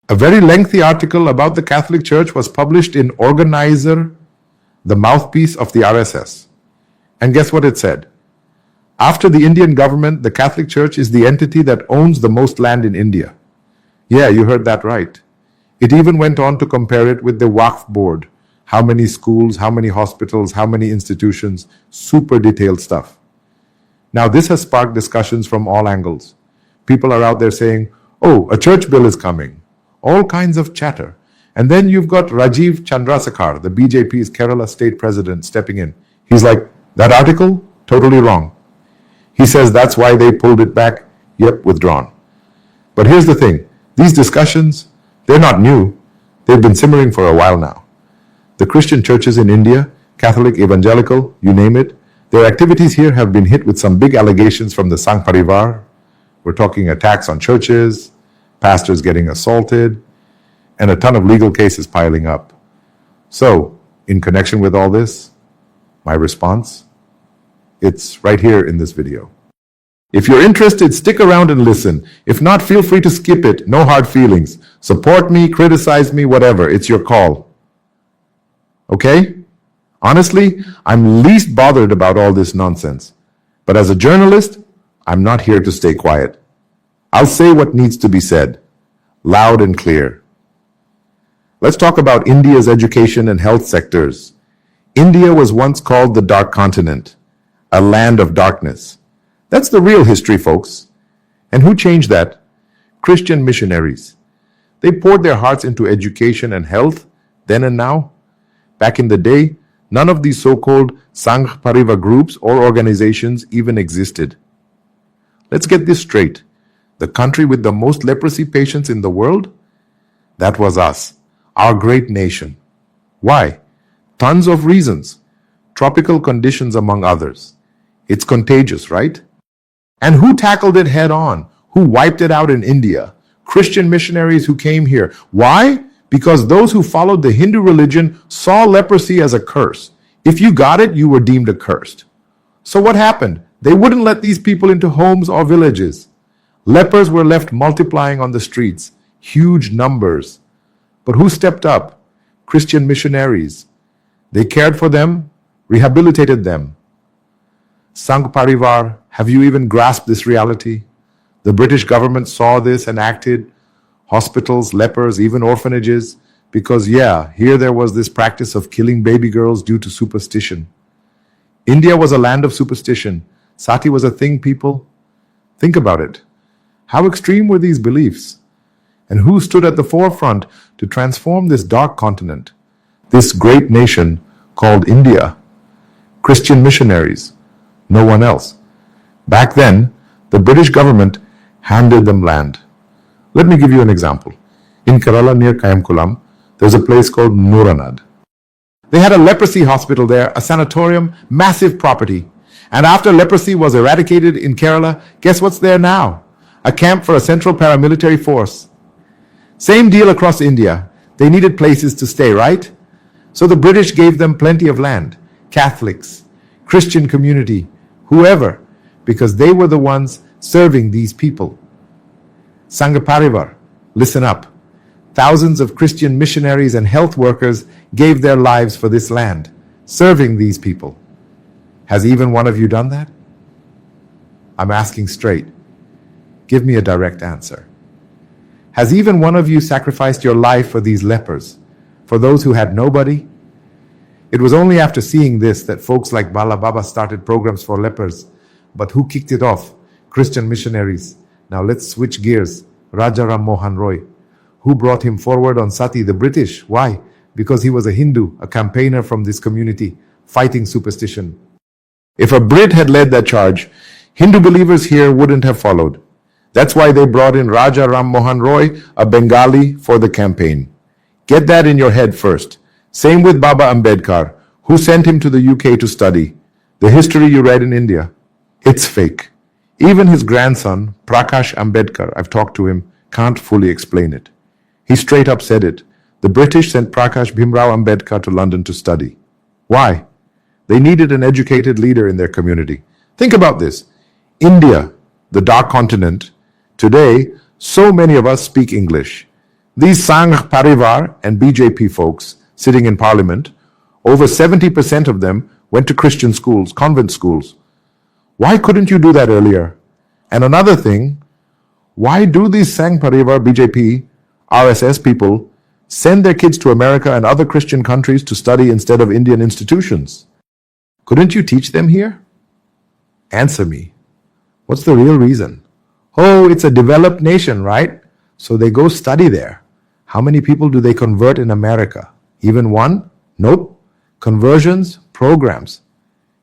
A very lengthy article about the Catholic Church was published in Organizer, the mouthpiece of the RSS. And guess what it said? After the Indian government, the Catholic Church is the entity that owns the most land in India. Yeah, you heard that right. It even went on to compare it with the Waqf board. How many schools, how many hospitals, how many institutions, super detailed stuff. Now, this has sparked discussions from all angles. People are out there saying, oh, a church bill is coming. All kinds of chatter. And then you've got Rajiv Chandrasekhar, the BJP's Kerala state president, stepping in. He's like, that article? Totally wrong. He says that's why they pulled it back. Yep, withdrawn. But here's the thing. These discussions, they're not new. They've been simmering for a while now. The Christian churches in India, Catholic, evangelical, you name it, their activities here have been hit with some big allegations from the Sangh Parivar. We're talking attacks on churches, pastors getting assaulted, and a ton of legal cases piling up. So, in connection with all this, my response? It's right here in this video. If you're interested, stick around and listen. If not, feel free to skip it. No hard feelings. Support me, criticize me, whatever. It's your call. Okay? Honestly, I'm least bothered about all this nonsense. But as a journalist, I'm not here to stay quiet. I'll say what needs to be said, loud and clear. Let's talk about India's education and health sectors. India was once called the Dark Continent, a land of darkness. That's the real history, folks. And who changed that? Christian missionaries. They poured their hearts into education and health, then and now. Back in the day, none of these so-called Sangh Parivar groups or organizations even existed. Let's get this straight. The country with the most leprosy patients in the world? That was us, our great nation. Why? Tons of reasons. Tropical conditions among others. It's contagious, right? And who tackled it head on? Who wiped it out in India? Christian missionaries who came here. Why? Because those who followed the Hindu religion saw leprosy as a curse. If you got it, you were deemed accursed. So what happened? They wouldn't let these people into homes or villages. Lepers were left multiplying on the streets, huge numbers. But who stepped up? Christian missionaries. They cared for them, rehabilitated them. Sangh Parivar, have you even grasped this reality? The British government saw this and acted. Hospitals, lepers, even orphanages, because here there was this practice of killing baby girls due to superstition. India was a land of superstition. Sati was a thing, people. Think about it. How extreme were these beliefs? And who stood at the forefront to transform this dark continent, this great nation called India? Christian missionaries, no one else. Back then, the British government handed them land. Let me give you an example. In Kerala near Kayamkulam, there's a place called Nooranad. They had a leprosy hospital there, a sanatorium, massive property. And after leprosy was eradicated in Kerala, guess what's there now? A camp for a central paramilitary force. Same deal across India. They needed places to stay, right? So the British gave them plenty of land. Catholics, Christian community, whoever, because they were the ones serving these people. Sangh Parivar, listen up. Thousands of Christian missionaries and health workers gave their lives for this land, serving these people. Has even one of you done that? I'm asking straight. Give me a direct answer. Has even one of you sacrificed your life for these lepers, for those who had nobody? It was only after seeing this that folks like Bala Baba started programs for lepers. But who kicked it off? Christian missionaries. Now let's switch gears. Raja Ram Mohan Roy. Who brought him forward on Sati? The British. Why? Because he was a Hindu, a campaigner from this community, fighting superstition. If a Brit had led that charge, Hindu believers here wouldn't have followed. That's why they brought in Raja Ram Mohan Roy, a Bengali, for the campaign. Get that in your head first. Same with Baba Ambedkar, who sent him to the UK to study. The history you read in India, it's fake. Even his grandson, Prakash Ambedkar, I've talked to him, can't fully explain it. He straight up said it. The British sent Prakash Bhimrao Ambedkar to London to study. Why? They needed an educated leader in their community. Think about this. India, the dark continent, today, so many of us speak English. These Sangh Parivar and BJP folks sitting in parliament, over 70% of them went to Christian schools, convent schools. Why couldn't you do that earlier? And another thing, why do these Sangh Parivar, BJP, RSS people send their kids to America and other Christian countries to study instead of Indian institutions? Couldn't you teach them here? Answer me. What's the real reason? Oh, it's a developed nation, right? So they go study there. How many people do they convert in America? Even one? Nope. Conversions, programs.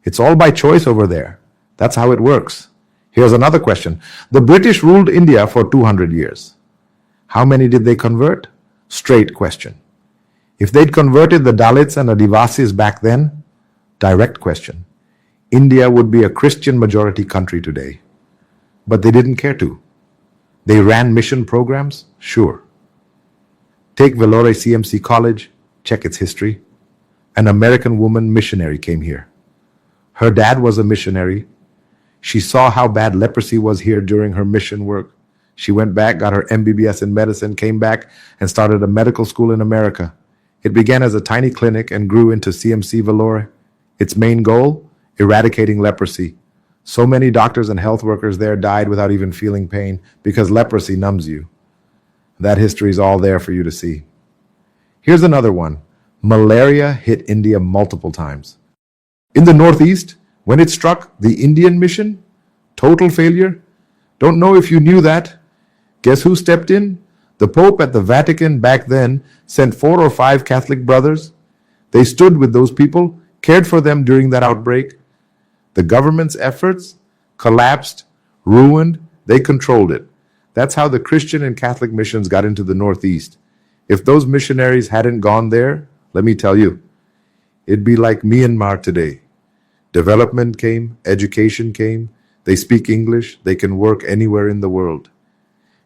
It's all by choice over there. That's how it works. Here's another question. The British ruled India for 200 years. How many did they convert? Straight question. If they'd converted the Dalits and Adivasis back then, direct question. India would be a Christian majority country today. But they didn't care to. They ran mission programs? Sure. Take Vellore CMC College, check its history. An American woman missionary came here. Her dad was a missionary. She saw how bad leprosy was here during her mission work. She went back, got her MBBS in medicine, came back, and started a medical school in America. It began as a tiny clinic and grew into CMC Vellore. Its main goal? Eradicating leprosy. So many doctors and health workers there died without even feeling pain because leprosy numbs you. That history is all there for you to see. Here's another one. Malaria hit India multiple times. In the Northeast, when it struck, the Indian mission, total failure. Don't know if you knew that. Guess who stepped in? The Pope at the Vatican back then sent 4 or 5 Catholic brothers. They stood with those people, cared for them during that outbreak. The government's efforts collapsed, ruined, they controlled it. That's how the Christian and Catholic missions got into the Northeast. If those missionaries hadn't gone there, let me tell you, it'd be like Myanmar today. Development came, education came, they speak English, they can work anywhere in the world.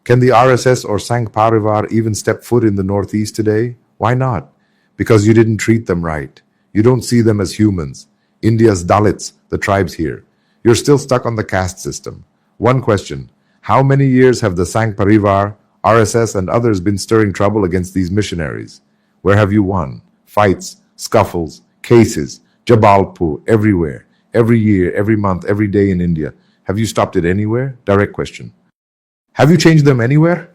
Can the RSS or Sangh Parivar even step foot in the Northeast today? Why not? Because you didn't treat them right. You don't see them as humans. India's Dalits, the tribes here. You're still stuck on the caste system. One question. How many years have the Sangh Parivar, RSS, and others been stirring trouble against these missionaries? Where have you won? Fights, scuffles, cases, Jabalpur, everywhere, every year, every month, every day in India. Have you stopped it anywhere? Direct question. Have you changed them anywhere?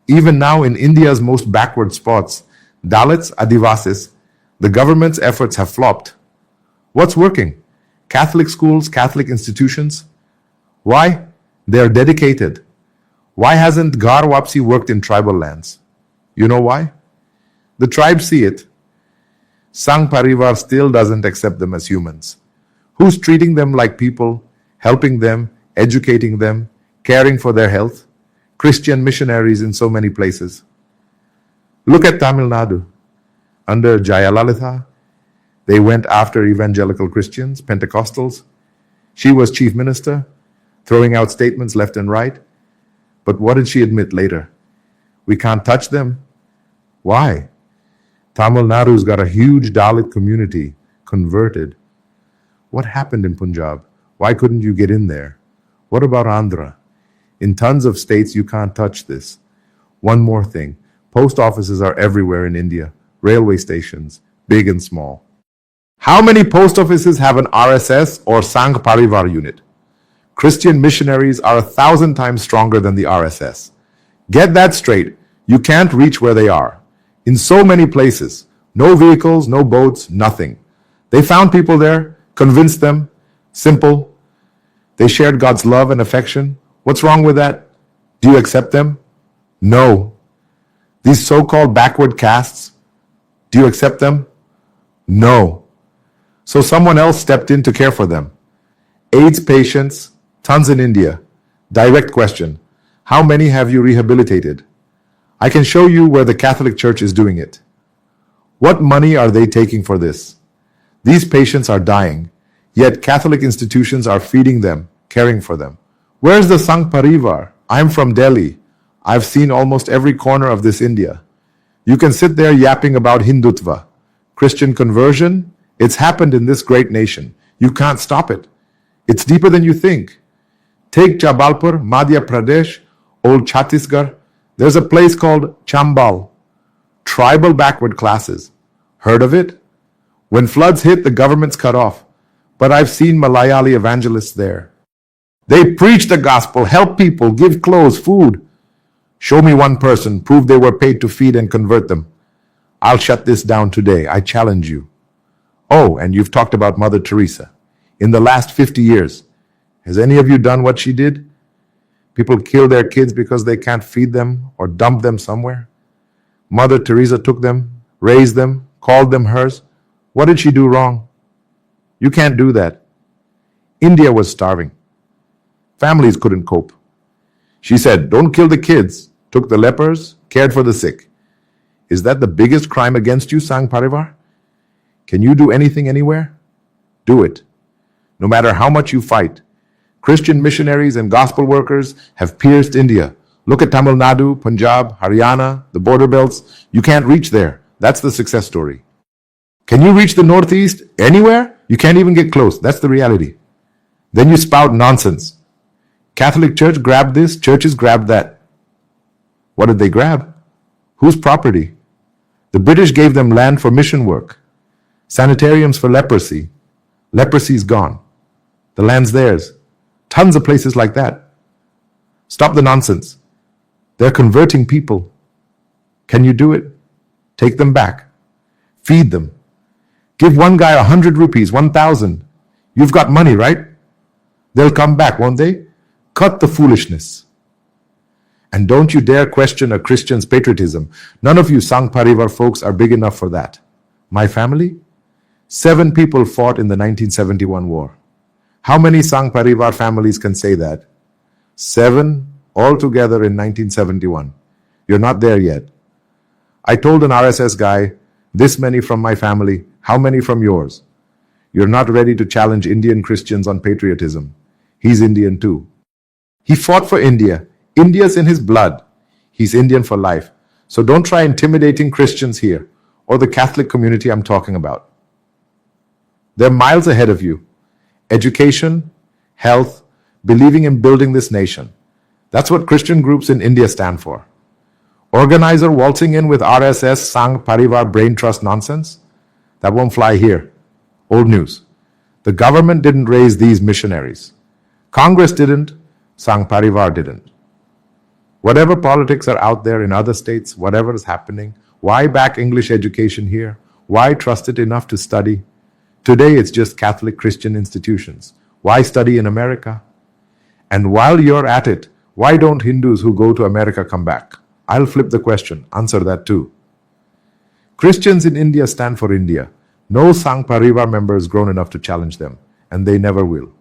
Even now in India's most backward spots, Dalits, Adivasis, the government's efforts have flopped. What's working? Catholic schools, Catholic institutions? Why? They are dedicated. Why hasn't Ghar Wapsi worked in tribal lands? You know why? The tribes see it. Sangh Parivar still doesn't accept them as humans. Who's treating them like people, helping them, educating them, caring for their health? Christian missionaries in so many places. Look at Tamil Nadu. Under Jayalalitha, they went after evangelical Christians, Pentecostals. She was chief minister, throwing out statements left and right. But what did she admit later? We can't touch them. Why? Tamil Nadu's got a huge Dalit community, converted. What happened in Punjab? Why couldn't you get in there? What about Andhra? In tons of states, you can't touch this. One more thing. Post offices are everywhere in India. Railway stations, big and small. How many post offices have an RSS or Sangh Parivar unit? Christian missionaries are 1,000 times stronger than the RSS. Get that straight. You can't reach where they are. In so many places. No vehicles, no boats, nothing. They found people there, convinced them. Simple. They shared God's love and affection. What's wrong with that? Do you accept them? No. These so-called backward castes, do you accept them? No. So someone else stepped in to care for them. AIDS patients, tons in India. Direct question. How many have you rehabilitated? I can show you where the Catholic Church is doing it. What money are they taking for this? These patients are dying, yet Catholic institutions are feeding them, caring for them. Where's the Sangh Parivar? I'm from Delhi. I've seen almost every corner of this India. You can sit there yapping about Hindutva. Christian conversion? It's happened in this great nation. You can't stop it. It's deeper than you think. Take Jabalpur, Madhya Pradesh, old Chhattisgarh. There's a place called Chambal. Tribal backward classes. Heard of it? When floods hit, the government's cut off. But I've seen Malayali evangelists there. They preach the gospel, help people, give clothes, food. Show me one person, prove they were paid to feed and convert them. I'll shut this down today. I challenge you. Oh, and you've talked about Mother Teresa. In the last 50 years, has any of you done what she did? People kill their kids because they can't feed them or dump them somewhere. Mother Teresa took them, raised them, called them hers. What did she do wrong? You can't do that. India was starving. Families couldn't cope. She said, don't kill the kids, took the lepers, cared for the sick. Is that the biggest crime against you, Sangh Parivar? Can you do anything anywhere? Do it. No matter how much you fight. Christian missionaries and gospel workers have pierced India. Look at Tamil Nadu, Punjab, Haryana, the border belts. You can't reach there. That's the success story. Can you reach the Northeast? Anywhere? You can't even get close. That's the reality. Then you spout nonsense. Catholic Church grabbed this, churches grabbed that. What did they grab? Whose property? The British gave them land for mission work. Sanitariums for leprosy. Leprosy's gone. The land's theirs. Tons of places like that. Stop the nonsense. They're converting people. Can you do it? Take them back. Feed them. Give one guy 100 rupees, 1,000. You've got money, right? They'll come back, won't they? Cut the foolishness. And don't you dare question a Christian's patriotism. None of you Sangh Parivar folks are big enough for that. My family? 7 people fought in the 1971 war. How many Sangh Parivar families can say that? 7 altogether in 1971. You're not there yet. I told an RSS guy, this many from my family, how many from yours? You're not ready to challenge Indian Christians on patriotism. He's Indian too. He fought for India. India's in his blood. He's Indian for life. So don't try intimidating Christians here or the Catholic community I'm talking about. They're miles ahead of you. Education, health, believing in building this nation. That's what Christian groups in India stand for. Organizer waltzing in with RSS Sangh Parivar brain trust nonsense? That won't fly here. Old news. The government didn't raise these missionaries. Congress didn't. Sangh Parivar didn't. Whatever politics are out there in other states, whatever is happening, why back English education here? Why trust it enough to study? Today it's just Catholic Christian institutions. Why study in America? And while you're at it, why don't Hindus who go to America come back? I'll flip the question. Answer that too. Christians in India stand for India. No Sangh Parivar member is grown enough to challenge them, and they never will.